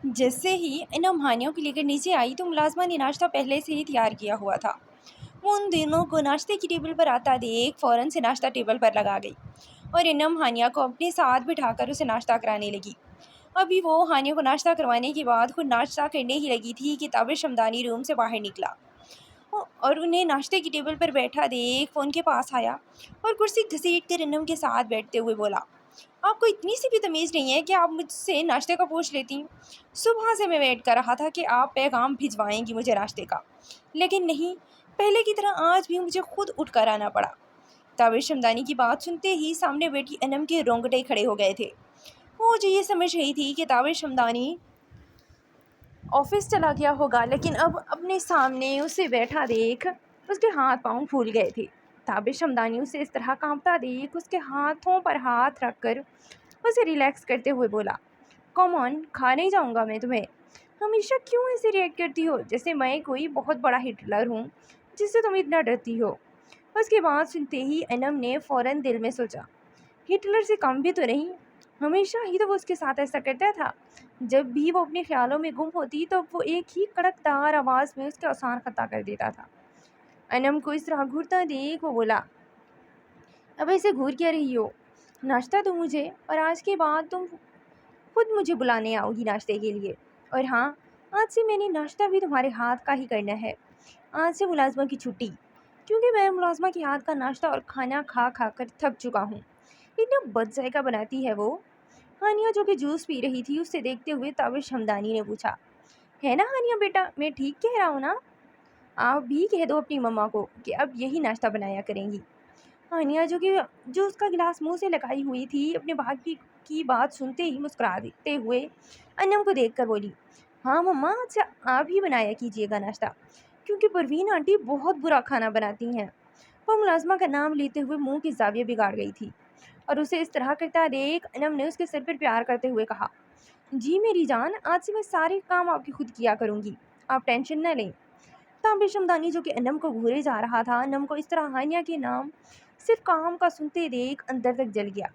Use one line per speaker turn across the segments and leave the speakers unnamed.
जैसे ही इनम हानियों को लेकर नीचे आई तो मुलाजमा ने नाश्ता पहले से ही तैयार किया हुआ था। वो उन दोनों को नाश्ते की टेबल पर आता देख फ़ौरन से नाश्ता टेबल पर लगा गई और इनम हानिया को अपने साथ बिठाकर उसे नाश्ता कराने लगी। अभी वो हानिया को नाश्ता करवाने के बाद खुद नाश्ता करने ही लगी थी कि ताबिश शमदानी रूम से बाहर निकला और उन्हें नाश्ते की टेबल पर बैठा देख वो उनके पास आया और कुर्सी घसीट कर इनम के साथ बैठते हुए बोला, आपको इतनी सी भी तमीज़ नहीं है कि आप मुझसे नाश्ते का पूछ लेती हैं। सुबह से मैं वेट कर रहा था कि आप पैगाम भिजवाएंगी मुझे नाश्ते का, लेकिन नहीं, पहले की तरह आज भी मुझे खुद उठ कर आना पड़ा। ताबिश शमदानी की बात सुनते ही सामने बैठी अनम के रोंगटे खड़े हो गए थे। वो जो ये समझ रही थी कि ताबिश शमदानी ऑफिस चला गया होगा, लेकिन अब अपने सामने उसे बैठा देख उसके हाथ पांव फूल गए थे। ताबिश हमदानी उसे इस तरह कांपता देख उसके हाथों पर हाथ रखकर उसे रिलैक्स करते हुए बोला, कम ऑन, खा नहीं जाऊंगा मैं तुम्हें। हमेशा क्यों ऐसे रिएक्ट करती हो जैसे मैं कोई बहुत बड़ा हिटलर हूँ जिससे तुम इतना डरती हो। उसकी बात सुनते ही अनम ने फ़ौरन दिल में सोचा, हिटलर से कम भी तो नहीं, हमेशा ही तो वो उसके साथ ऐसा करता था। जब भी वो अपने ख्यालों में गुम होती तो वो एक ही कड़कदार आवाज़ में उसके आसान ख़ता कर देता था। अनम को इस तरह घूरता देख वो बोला, अब ऐसे घूर क्या रही हो, नाश्ता दो मुझे, और आज के बाद तुम खुद मुझे बुलाने आओगी नाश्ते के लिए। और हाँ, आज से मैंने नाश्ता भी तुम्हारे हाथ का ही करना है। आज से मुलाजमा की छुट्टी, क्योंकि मैं मुलाजमा के हाथ का नाश्ता और खाना खा खा कर थक चुका हूँ। इतना बदजायका बनाती है वो। हानिया जो कि जूस पी रही थी उससे देखते हुए ताबिश हमदानी ने पूछा, है ना हानिया बेटा, मैं ठीक कह रहा हूँ ना? आप भी कह दो अपनी मम्मा को कि अब यही नाश्ता बनाया करेंगी। हानिया जो उसका गिलास मुंह से लगाई हुई थी अपने भाभी की बात सुनते ही मुस्कुरा देते हुए अनम को देखकर बोली, हाँ मम्मा, अच्छा आप ही बनाया कीजिएगा नाश्ता, क्योंकि परवीन आंटी बहुत बुरा खाना बनाती हैं। वो मुलाजमा का नाम लेते हुए मुंह की जाविया बिगाड़ गई थी और उसे इस तरह करता देख अनम ने उसके सिर पर प्यार करते हुए कहा, जी मेरी जान, आज से मैं सारे काम आपकी खुद किया करूँगी, आप टेंशन न लें। ताबिश शमदानी जो कि अनम को घूरे जा रहा था, अनम को इस तरह हानिया के नाम सिर्फ काम का सुनते देख अंदर तक जल गया।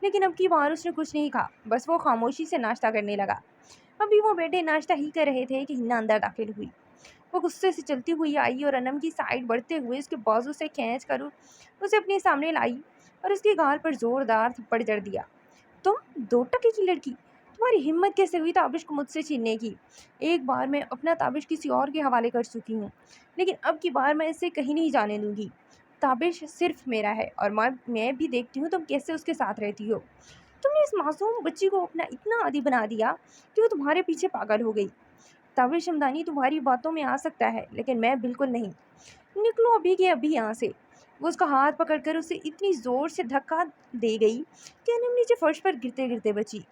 लेकिन अब की बार उसने कुछ नहीं कहा, बस वो खामोशी से नाश्ता करने लगा। अभी वो बेटे नाश्ता ही कर रहे थे कि हिन्ना अंदर दाखिल हुई। वो गुस्से से चलती हुई आई और अनम की साइड बढ़ते हुए उसके बाजू से खींच कर उसे अपने सामने लाई और उसके गाल पर जोरदार थप्पड़ जड़ दिया। तुम 2 टके की लड़की, तुम्हारी हिम्मत कैसे हुई ताबिश को मुझसे छीनने की? एक बार मैं अपना ताबिश किसी और के हवाले कर चुकी हूँ, लेकिन अब की बार मैं इसे कहीं नहीं जाने दूंगी। ताबिश सिर्फ मेरा है और मैं भी देखती हूँ तुम कैसे उसके साथ रहती हो। तुमने इस मासूम बच्ची को अपना इतना आदी बना दिया कि वो तुम्हारे पीछे पागल हो गई। ताबिश शमदानी तुम्हारी बातों में आ सकता है, लेकिन मैं बिल्कुल नहीं। निकलो अभी के अभी यहाँ से। वो उसका हाथ पकड़कर उसे इतनी ज़ोर से धक्का दे गई कि अनम नीचे फर्श पर गिरते गिरते बची।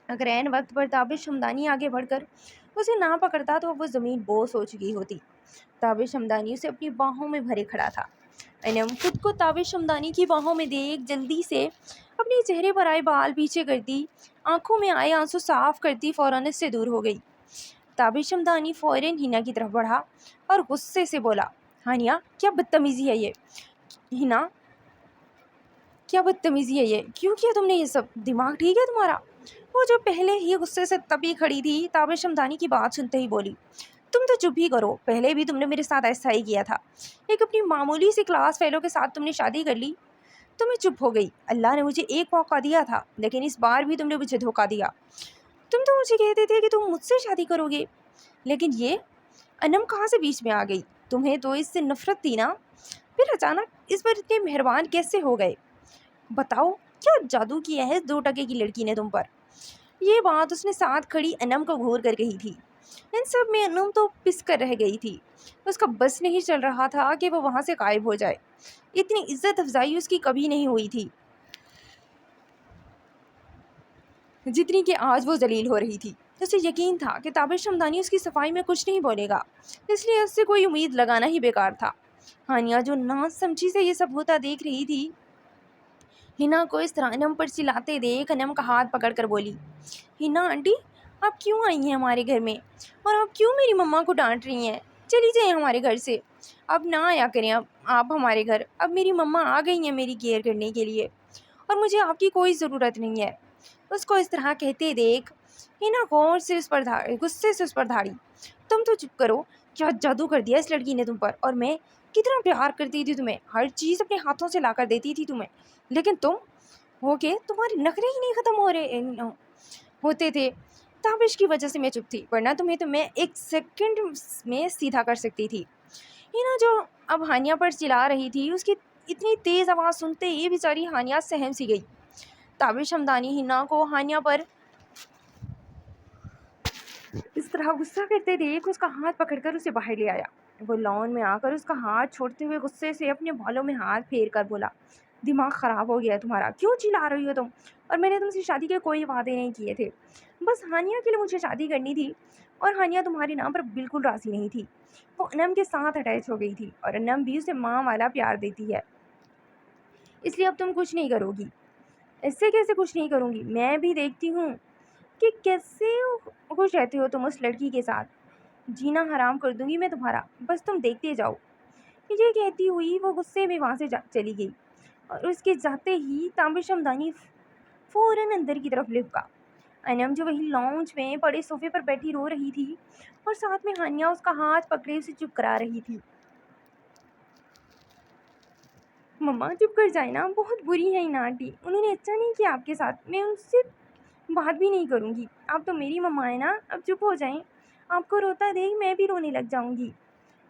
अगर ऐन वक्त पर ताबिश हमदानी आगे बढ़कर उसे ना पकड़ता तो वो ज़मीन बोस हो चुकी होती। ताबिश हमदानी उसे अपनी बाहों में भरे खड़ा था। अनम खुद को ताबिश हमदानी की बाहों में देख जल्दी से अपने चेहरे पर आए बाल पीछे करती, आंखों में आए आंसू साफ करती फ़ौरन इससे दूर हो गई। ताबिश हमदानी फ़ौरन हिना की तरफ बढ़ा और गुस्से से बोला, हानिया, क्या बदतमीज़ी है ये? हिना, क्या बदतमीज़ी है ये? क्यों किया तुमने ये सब? दिमाग ठीक है तुम्हारा? वो जो पहले ही गुस्से से तभी खड़ी थी, ताबिश शमदानी की बात सुनते ही बोली, तुम तो चुप ही करो, पहले भी तुमने मेरे साथ ऐसा ही किया था। एक अपनी मामूली सी क्लास फेलो के साथ तुमने शादी कर ली तो मैं चुप हो गई। अल्लाह ने मुझे एक मौका दिया था, लेकिन इस बार भी तुमने मुझे धोखा दिया। तुम तो मुझे कहते थे कि तुम मुझसे शादी करोगे, लेकिन ये अनम कहाँ से बीच में आ गई? तुम्हें तो इससे नफरत थी ना, फिर अचानक इस पर इतने मेहरबान कैसे हो गए? बताओ, क्या जादू किया है इस 2 टके की लड़की ने तुम पर? ये बात उसने साथ खड़ी अनम को घूर कर कही थी। इन सब में अनम तो पिस कर रह गई थी। उसका बस नहीं चल रहा था कि वो वहाँ से गायब हो जाए। इतनी इज्जत अफजाई उसकी कभी नहीं हुई थी जितनी कि आज वो जलील हो रही थी। उसे यकीन था कि ताबिश शमदानी उसकी सफाई में कुछ नहीं बोलेगा, इसलिए उससे कोई उम्मीद लगाना ही बेकार था। हानिया जो ना समझी से ये सब होता देख रही थी, हिना को इस तरह अनम पर चिल्लाते देख अनम का हाथ पकड़ कर बोली, हिना आंटी, आप क्यों आई हैं हमारे घर में, और आप क्यों मेरी मम्मा को डांट रही हैं? चली जाइए हमारे घर से, अब ना आया करें अब आप हमारे घर। अब मेरी मम्मा आ गई हैं मेरी केयर करने के लिए और मुझे आपकी कोई ज़रूरत नहीं है। उसको इस तरह कहते देख हिना गौर से उस पर गुस्से से उस पर धाड़ी। तुम तो चुप करो, क्या जादू कर दिया इस लड़की ने तुम पर? और मैं कितना प्यार करती थी तुम्हें, हर चीज़ अपने हाथों से ला कर देती थी तुम्हें, लेकिन तुम हो के तुम्हारे नखरे ही नहीं ख़त्म होते थे। ताबिश की वजह से मैं चुप थी, वरना तुम्हें तो मैं एक सेकंड में सीधा कर सकती थी। हिना जो अब हानिया पर चिल्ला रही थी, उसकी इतनी तेज़ आवाज़ सुनते ही बेचारी हानिया सहम सी गई। ताबिश हमदानी हिना को हानिया पर इस तरह गुस्सा करते देख उसका हाथ पकड़कर उसे बाहर ले आया। वो लॉन में आकर उसका हाथ छोड़ते हुए गुस्से से अपने बालों में हाथ फेर कर बोला, दिमाग ख़राब हो गया है तुम्हारा, क्यों चिल्ला रही हो तुम? और मैंने तुमसे शादी के कोई वादे नहीं किए थे, बस हानिया के लिए मुझे शादी करनी थी, और हानिया तुम्हारे नाम पर बिल्कुल राज़ी नहीं थी। वो अनम के साथ अटैच हो गई थी, और अनम भी उसे माँ वाला प्यार देती है, इसलिए अब तुम कुछ नहीं करोगी। इससे कैसे कुछ नहीं करूँगी? मैं भी देखती हूँ कि कैसे खुश रहते हो तुम उस लड़की के साथ। जीना हराम कर दूंगी मैं तुम्हारा, बस तुम देखते जाओ। ये कहती हुई वो गुस्से में वहाँ से चली गई, और उसके जाते ही ताबिश हमदानी फ़ौरन अंदर की तरफ लिपका। अनम जो वही लॉन्च में बड़े सोफे पर बैठी रो रही थी, और साथ में हानिया उसका हाथ पकड़े उसे चुप करा रही थी। मम्मा चुप कर जाए ना, बहुत बुरी है इन आंटी, उन्होंने अच्छा नहीं किया आपके साथ, मैं उनसे बात भी नहीं करूँगी। आप तो मेरी मम्मा है ना, अब चुप हो जाएं। आपको रोता देख मैं भी रोने लग जाऊँगी।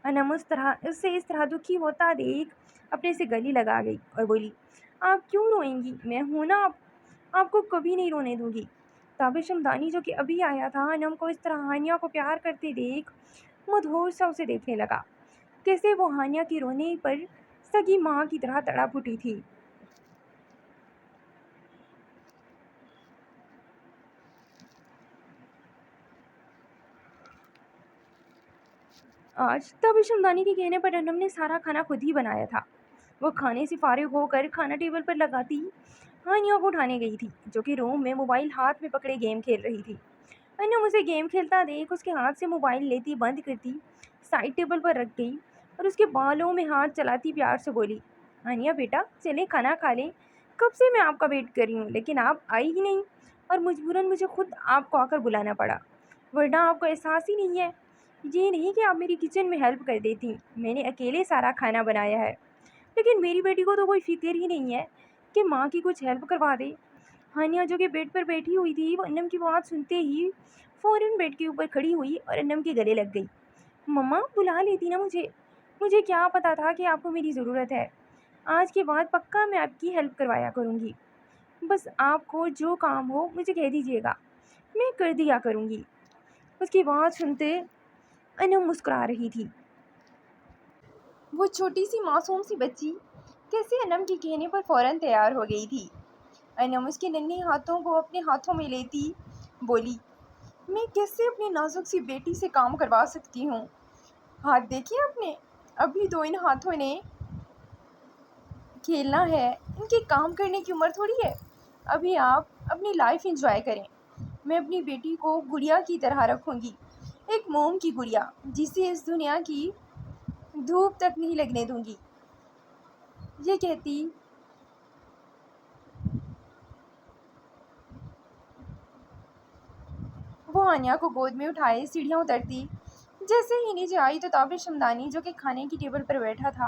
अनम उससे इस तरह दुखी होता देख अपने से गले लगा गई और बोली, आप क्यों रोएंगी? मैं हूँ ना, आपको कभी नहीं रोने दूँगी। ताबिश हमदानी जो कि अभी आया था, अनम को इस तरह हानिया को प्यार करते देख मदहोश सा उसे देखने लगा, कैसे वो हानिया के रोने पर सगी माँ की तरह तड़प उठी थी। आज ताबिश हमदानी के कहने पर अनम ने सारा खाना खुद ही बनाया था। वो खाने से फारिग होकर खाना टेबल पर लगाती हानिया को उठाने गई थी, जो कि रूम में मोबाइल हाथ में पकड़े गेम खेल रही थी। अनम उसे गेम खेलता देख उसके हाथ से मोबाइल लेती बंद करती साइड टेबल पर रख गई, और उसके बालों में हाथ चलाती प्यार से बोली, हानिया बेटा चले खाना खा लें, कब से मैं आपका वेट कर रही हूँ, लेकिन आप आई ही नहीं, और मजबूरन मुझे खुद आपको आकर बुलाना पड़ा, वरना आपको एहसास ही नहीं है। ये नहीं कि आप मेरी किचन में हेल्प कर देती, मैंने अकेले सारा खाना बनाया है, लेकिन मेरी बेटी को तो कोई फिक्र ही नहीं है कि माँ की कुछ हेल्प करवा दे। हानिया जो कि बेड पर बैठी हुई थी, वो अन्नम की बात सुनते ही फ़ौरन बेड के ऊपर खड़ी हुई और अन्नम के गले लग गई। मम्मा बुला लेती ना मुझे, मुझे क्या पता था कि आपको मेरी ज़रूरत है। आज के बाद पक्का मैं आपकी हेल्प करवाया करूँगी, बस आपको जो काम हो मुझे कह दीजिएगा, मैं कर दिया करूँगी। उसकी बात सुनते अन्नम मुस्कुरा रही थी। वो छोटी सी मासूम सी बच्ची कैसे अनम के कहने पर फ़ौरन तैयार हो गई थी। अनम उसके नन्हे हाथों को अपने हाथों में लेती बोली, मैं कैसे अपनी नाजुक सी बेटी से काम करवा सकती हूँ? हाथ देखिए आपने, अभी तो इन हाथों ने खेलना है, इनके काम करने की उम्र थोड़ी है। अभी आप अपनी लाइफ एंजॉय करें। मैं अपनी बेटी को गुड़िया की तरह रखूँगी, एक मोम की गुड़िया, जिसे इस दुनिया की धूप तक नहीं लगने दूँगी। ये कहती वो हानिया को गोद में उठाए सीढ़ियाँ उतरती। जैसे ही नीचे आई तो ताबिश हमदानी जो कि खाने की टेबल पर बैठा था,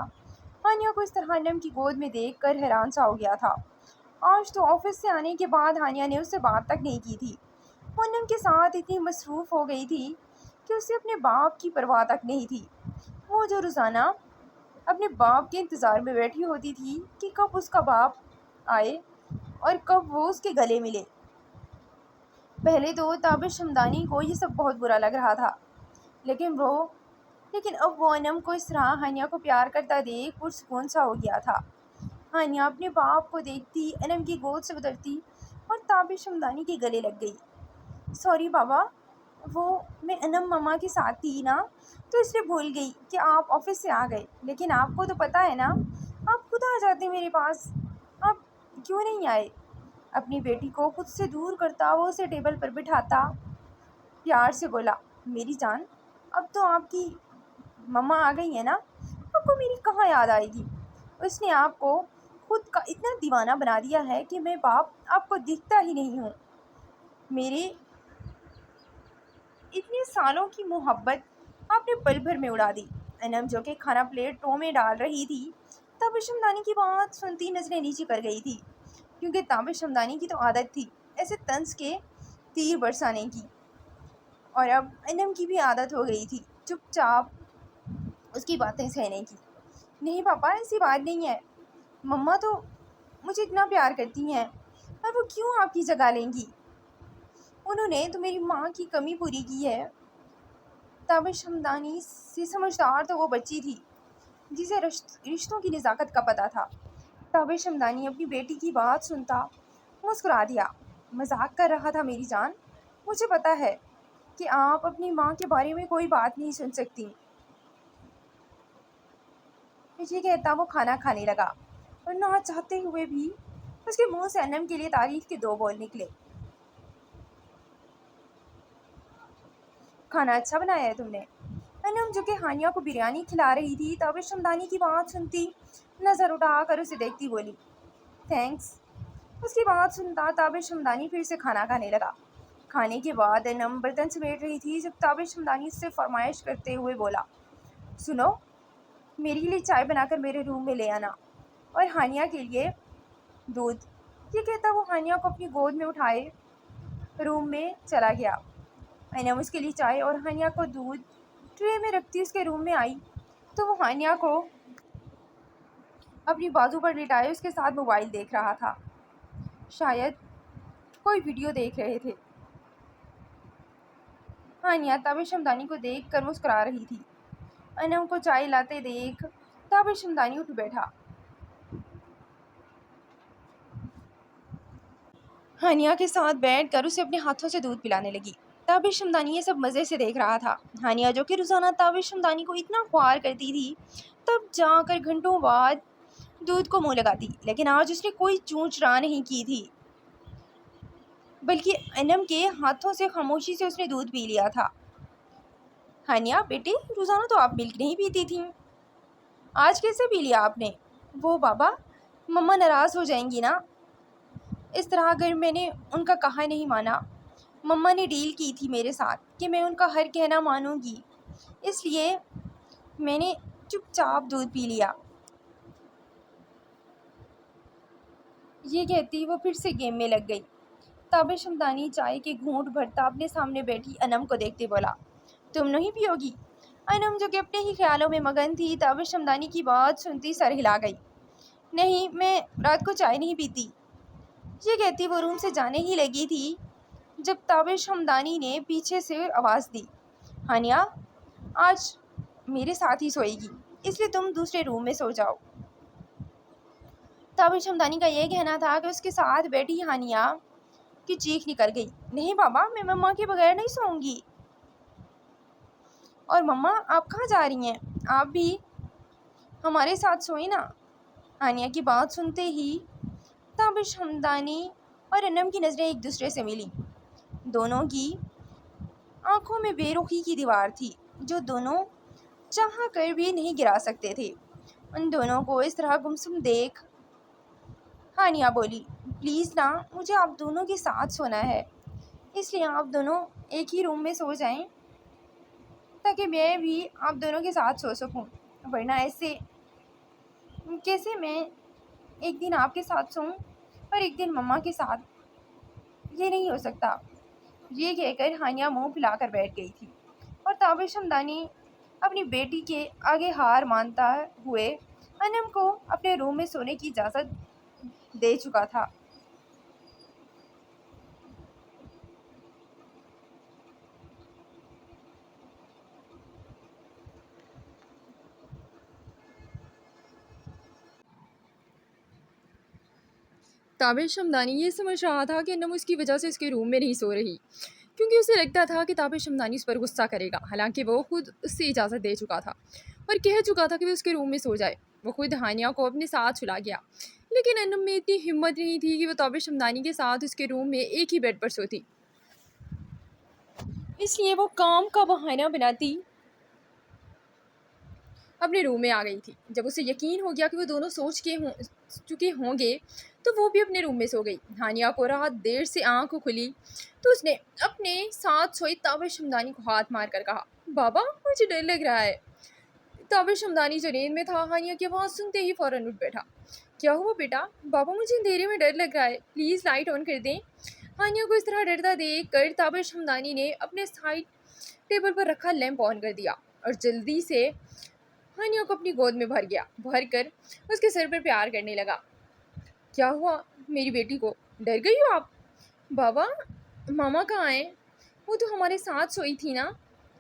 हानिया को इस तरह अनम की गोद में देख कर हैरान सा हो गया था। आज तो ऑफिस से आने के बाद हानिया ने उससे बात तक नहीं की थी। वो अनम के साथ इतनी मसरूफ़ हो गई थी कि उसे अपने बाप की परवाह तक नहीं थी। वो जो रोज़ाना अपने बाप के इंतज़ार में बैठी होती थी कि कब उसका बाप आए और कब वो उसके गले मिले। पहले तो ताबिश हमदानी को ये सब बहुत बुरा लग रहा था, लेकिन अब वो अनम को इस तरह हानिया को प्यार करता देख पुरसुकून सा हो गया था। हानिया अपने बाप को देखती अनम की गोद से उतरती और ताबिश हमदानी के गले लग गई। सॉरी बाबा, वो मैं अनम मम्मा के साथ थी ना, तो इसलिए भूल गई कि आप ऑफिस से आ गए, लेकिन आपको तो पता है ना, आप खुद आ जाते मेरे पास, आप क्यों नहीं आए? अपनी बेटी को खुद से दूर करता वो उसे टेबल पर बिठाता प्यार से बोला, मेरी जान, अब तो आपकी मम्मा आ गई है ना, आपको मेरी कहाँ याद आएगी? उसने आपको खुद का इतना दीवाना बना दिया है कि मैं बाप आपको दिखता ही नहीं हूँ। मेरे اتنے سالوں کی محبت آپ نے پل بھر میں اڑا دی۔ انم جو کہ کھانا پلیٹوں میں ڈال رہی تھی تابش شمدانی کی بات سنتی نظریں نیچے کر گئی تھی، کیونکہ تابش شمدانی کی تو عادت تھی ایسے طنز کے تیر برسانے کی، اور اب انم کی بھی عادت ہو گئی تھی چپ چاپ اس کی باتیں سہنے کی۔ نہیں پاپا، ایسی بات نہیں ہے، مما تو مجھے اتنا پیار کرتی ہیں، اور وہ کیوں آپ کی جگہ لیں گی؟ انہوں نے تو میری ماں کی کمی پوری کی ہے۔ تابش ہمدانی سے سمجھدار تو وہ بچی تھی جسے رشتوں کی نزاکت کا پتہ تھا۔ تابش ہمدانی اپنی بیٹی کی بات سنتا مسکرا دیا۔ مذاق کر رہا تھا میری جان، مجھے پتہ ہے کہ آپ اپنی ماں کے بارے میں کوئی بات نہیں سن سکتی۔ یہ کہتا وہ کھانا کھانے لگا، اور نہ چاہتے ہوئے بھی اس کے منہ سے انم کے لیے تعریف کے دو بول نکلے۔ کھانا اچھا بنایا ہے تم نے؟ انم جو کہ ہانیہ کو بریانی کھلا رہی تھی تابش شمدانی کی بات سنتی نظر اٹھا کر اسے دیکھتی بولی، تھینکس۔ اس کی بات سنتا تابش شمدانی پھر سے کھانا کھانے لگا۔ کھانے کے بعد انم برتن سمیٹ رہی تھی جب تابش شمدانی اس سے فرمائش کرتے ہوئے بولا، سنو، میرے لیے چائے بنا کر میرے روم میں لے آنا، اور ہانیہ کے لیے دودھ۔ یہ کہتا وہ ہانیہ کو اپنی گود میں اٹھائے روم میں چلا گیا۔ انم اس کے لیے چائے اور ہانیہ کو دودھ ٹرے میں رکھتی اس کے روم میں آئی تو وہ ہانیہ کو اپنی بازو پر لٹائے اس کے ساتھ موبائل دیکھ رہا تھا، شاید کوئی ویڈیو دیکھ رہے تھے۔ ہانیہ تابش شمدانی کو دیکھ کر مسکرا رہی تھی۔ انم کو چائے لاتے دیکھ تابش شمدانی اٹھ بیٹھا۔ ہانیہ کے ساتھ بیٹھ کر اسے اپنے ہاتھوں سے دودھ پلانے لگی۔ تابش شمدانی یہ سب مزے سے دیکھ رہا تھا۔ ہانیہ جو کہ روزانہ تابش شمدانی کو اتنا خوار کرتی تھی تب جا کر گھنٹوں بعد دودھ کو منہ لگاتی، لیکن آج اس نے کوئی چونچ راہ نہیں کی تھی، بلکہ انم کے ہاتھوں سے خاموشی سے اس نے دودھ پی لیا تھا۔ ہانیہ بیٹے، روزانہ تو آپ ملک نہیں پیتی تھیں، آج کیسے پی لیا آپ نے؟ وہ بابا، مما ناراض ہو جائیں گی نا، اس طرح اگر میں نے ان کا کہا نہیں مانا۔ مما نے ڈیل کی تھی میرے ساتھ کہ میں ان کا ہر کہنا مانوں گی، اس لیے میں نے چپ چاپ دودھ پی لیا۔ یہ کہتی وہ پھر سے گیم میں لگ گئی۔ تابش شمدانی چائے کے گھونٹ بھرتا اپنے سامنے بیٹھی انم کو دیکھتے بولا، تم نہیں پیو گی؟ انم جو کہ اپنے ہی خیالوں میں مگن تھی تابش شمدانی کی بات سنتی سر ہلا گئی، نہیں، میں رات کو چائے نہیں پیتی۔ یہ کہتی وہ روم سے جانے ہی لگی تھی جب تابش ہمدانی نے پیچھے سے آواز دی، ہانیہ آج میرے ساتھ ہی سوئے گی، اس لیے تم دوسرے روم میں سو جاؤ۔ تابش ہمدانی کا یہ کہنا تھا کہ اس کے ساتھ بیٹھی ہانیہ کی چیخ نکل گئی، نہیں بابا، میں مما کے بغیر نہیں سوؤں گی۔ اور مما آپ کہاں جا رہی ہیں؟ آپ بھی ہمارے ساتھ سوئیں نا۔ ہانیہ کی بات سنتے ہی تابش ہمدانی اور انم کی نظریں ایک دوسرے سے ملیں۔ دونوں کی آنکھوں میں بے رخی کی دیوار تھی جو دونوں چاہ کر بھی نہیں گرا سکتے تھے۔ ان دونوں کو اس طرح گمسم دیکھ ہانیہ بولی، پلیز نا، مجھے آپ دونوں کے ساتھ سونا ہے، اس لیے آپ دونوں ایک ہی روم میں سو جائیں تاکہ میں بھی آپ دونوں کے ساتھ سو سکوں، ورنہ ایسے کیسے میں ایک دن آپ کے ساتھ سوؤں اور ایک دن مما کے ساتھ؟ یہ نہیں ہو سکتا۔ یہ کہہ کر ہانیہ منہ پھلا کر بیٹھ گئی تھی، اور تابش ہمدانی اپنی بیٹی کے آگے ہار مانتا ہوئے انم کو اپنے روم میں سونے کی اجازت دے چکا تھا۔
تابش شمدانی یہ سمجھ رہا تھا کہ انم اس کی وجہ سے اس کے روم میں نہیں سو رہی، کیونکہ اسے لگتا تھا کہ تابش شمدانی اس پر غصہ کرے گا، حالانکہ وہ خود اس سے اجازت دے چکا تھا اور کہہ چکا تھا کہ وہ اس کے روم میں سو جائے۔ وہ خود ہانیہ کو اپنے ساتھ سلا گیا، لیکن انم میں اتنی ہمت نہیں تھی کہ وہ تابش شمدانی کے ساتھ اس کے روم میں ایک ہی بیڈ پر سوتی، اس لیے وہ کام کا بہانہ بناتی اپنے روم میں آ گئی تھی۔ جب اسے یقین ہو گیا کہ وہ دونوں چکے ہوں گے تو وہ بھی اپنے روم میں سو گئی۔ ہانیہ کو رات دیر سے آنکھ کھلی تو اس نے اپنے ساتھ سوئی تابش شمدانی کو ہاتھ مار کر کہا، بابا مجھے ڈر لگ رہا ہے۔ تابش شمدانی جو نیند میں تھا ہانیہ کی آواز سنتے ہی فوراً اٹھ بیٹھا۔ کیا ہوا بیٹا؟ بابا مجھے اندھیرے میں ڈر لگ رہا ہے، پلیز لائٹ آن کر دیں۔ ہانیہ کو اس طرح ڈرتا دیکھ کر تابش شمدانی نے اپنے سائڈ ٹیبل پر رکھا لیمپ آن کر دیا اور جلدی سے ہانیہ کو اپنی گود میں بھر کر اس کے سر پر پیار کرنے لگا۔ کیا ہوا میری بیٹی کو؟ ڈر گئی ہو آپ؟ بابا ماما کہاں ہیں؟ وہ تو ہمارے ساتھ سوئی تھی نا،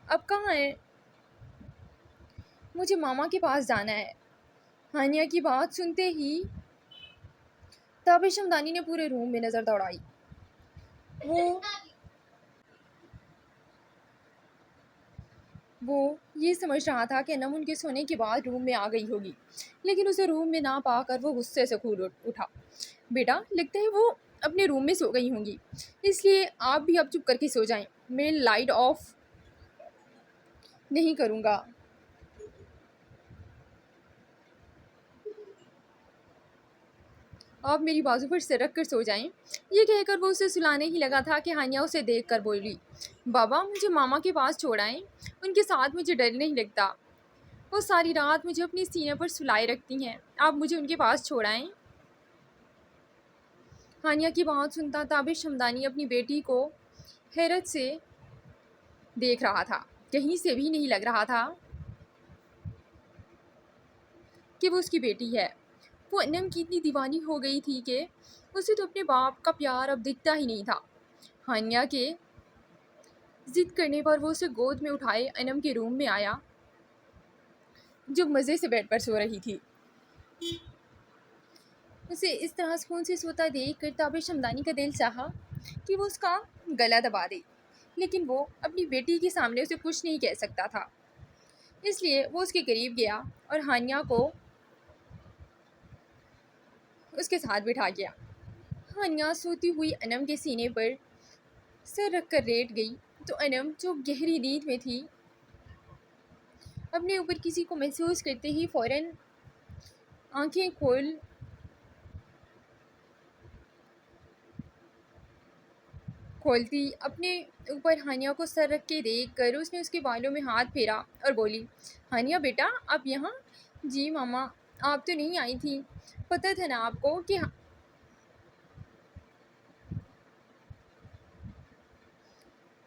اب کہاں ہیں؟ مجھے ماما کے پاس جانا ہے۔ ہانیہ کی بات سنتے ہی تابش شمدانی نے پورے روم میں نظر دوڑائی۔ وہ یہ سمجھ رہا تھا کہ انم ان کے سونے کے بعد روم میں آ گئی ہوگی، لیکن اسے روم میں نہ پا کر وہ غصے سے پھول اٹھا۔ بیٹا لگتا ہے وہ اپنے روم میں سو گئی ہوں گی، اس لیے آپ بھی اب چپ کر کے سو جائیں، میں لائٹ آف نہیں کروں گا۔ آپ میری بازو پر سر رکھ کر سو جائیں۔ یہ کہہ کر وہ اسے سلانے ہی لگا تھا کہ ہانیہ اسے دیکھ کر بولی، بابا مجھے ماما کے پاس چھوڑ آئیں، ان کے ساتھ مجھے ڈر نہیں لگتا، وہ ساری رات مجھے اپنی سینے پر سلائے رکھتی ہیں، آپ مجھے ان کے پاس چھوڑ آئیں۔ ہانیہ کی بات سنتا تابش شمدانی اپنی بیٹی کو حیرت سے دیکھ رہا تھا۔ کہیں سے بھی نہیں لگ رہا تھا کہ وہ اس کی بیٹی ہے۔ وہ انم کی اتنی دیوانی ہو گئی تھی کہ اسے تو اپنے باپ کا پیار اب دکھتا ہی نہیں تھا۔ ہانیہ کے ضد کرنے پر وہ اسے گود میں اٹھائے انم کے روم میں آیا جو مزے سے بیڈ پر سو رہی تھی۔ اسے اس طرح سکون سے سوتا دیکھ کر تابش شمدانی کا دل چاہا کہ وہ اس کا گلا دبا دے، لیکن وہ اپنی بیٹی کے سامنے اسے کچھ نہیں کہہ سکتا تھا، اس لیے وہ اس کے قریب گیا اور ہانیہ کو اس کے ساتھ بٹھا گیا۔ ہانیہ سوتی ہوئی انم کے سینے پر سر رکھ کر لیٹ گئی تو انم جو گہری نیند میں تھی اپنے اوپر کسی کو محسوس کرتے ہی فوراً آنکھیں کھولتی اپنے اوپر ہانیہ کو سر رکھ کے دیکھ کر اس نے اس کے بالوں میں ہاتھ پھیرا اور بولی، ہانیہ بیٹا آپ یہاں؟ جی ماما، آپ تو نہیں آئی تھی، پتہ تھا نا آپ کو کہ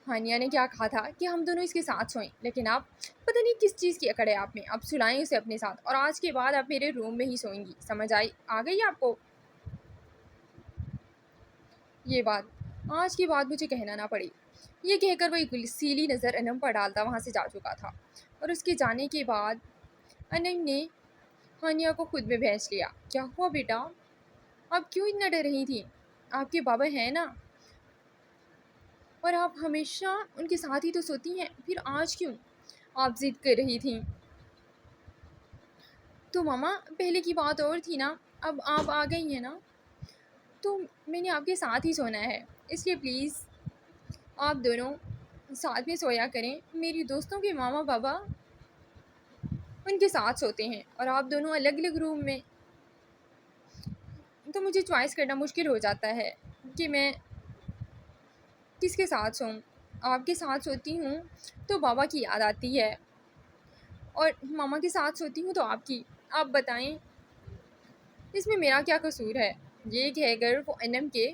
ہانیہ نے کیا کہا تھا کہ ہم دونوں اس کے ساتھ سوئیں، لیکن آپ پتہ نہیں کس چیز کی اکڑ ہے آپ میں، اب سلائیں اسے اپنے ساتھ اور آج کے بعد آپ میرے روم میں ہی سوئیں گی، سمجھ آ گئی آپ کو؟ یہ بات آج کے بعد مجھے کہنا نہ پڑے۔ یہ کہہ کر وہ ایک سیلی نظر انم پر ڈالتا وہاں سے جا چکا تھا، اور اس کے جانے کے بعد انم نے ہانیہ کو خود میں بھینس لیا۔ کیا ہوا بیٹا؟ آپ کیوں اتنا ڈر رہی تھی؟ آپ کے بابا ہیں نا، اور آپ ہمیشہ ان کے ساتھ ہی تو سوتی ہیں، پھر آج کیوں آپ ضد کر رہی تھیں؟ تو ماما پہلے کی بات اور تھی نا، اب آپ آ گئی ہیں نا، تو میں نے آپ کے ساتھ ہی سونا ہے، اس لیے پلیز آپ دونوں ساتھ میں سویا کریں۔ میری دوستوں کے ماما بابا ان کے ساتھ سوتے ہیں اور آپ دونوں الگ الگ روم میں، تو مجھے چوائس کرنا مشکل ہو جاتا ہے کہ میں کس کے ساتھ سوؤں۔ آپ کے ساتھ سوتی ہوں تو بابا کی یاد آتی ہے، اور ماما کے ساتھ سوتی ہوں تو آپ کی، آپ بتائیں اس میں میرا کیا قصور ہے؟ یہ کہہ کر وہ انم کے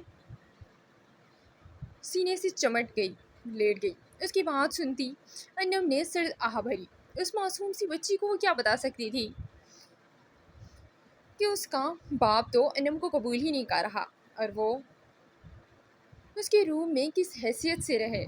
سینے سے چمٹ گئی، لیٹ گئی۔ اس کی بات سنتی انم نے سر آہ بھری۔ اس معصوم سی بچی کو وہ کیا بتا سکتی تھی کہ اس کا باپ تو انم کو قبول ہی نہیں کر رہا، اور وہ اس کے روم میں کس حیثیت سے رہے۔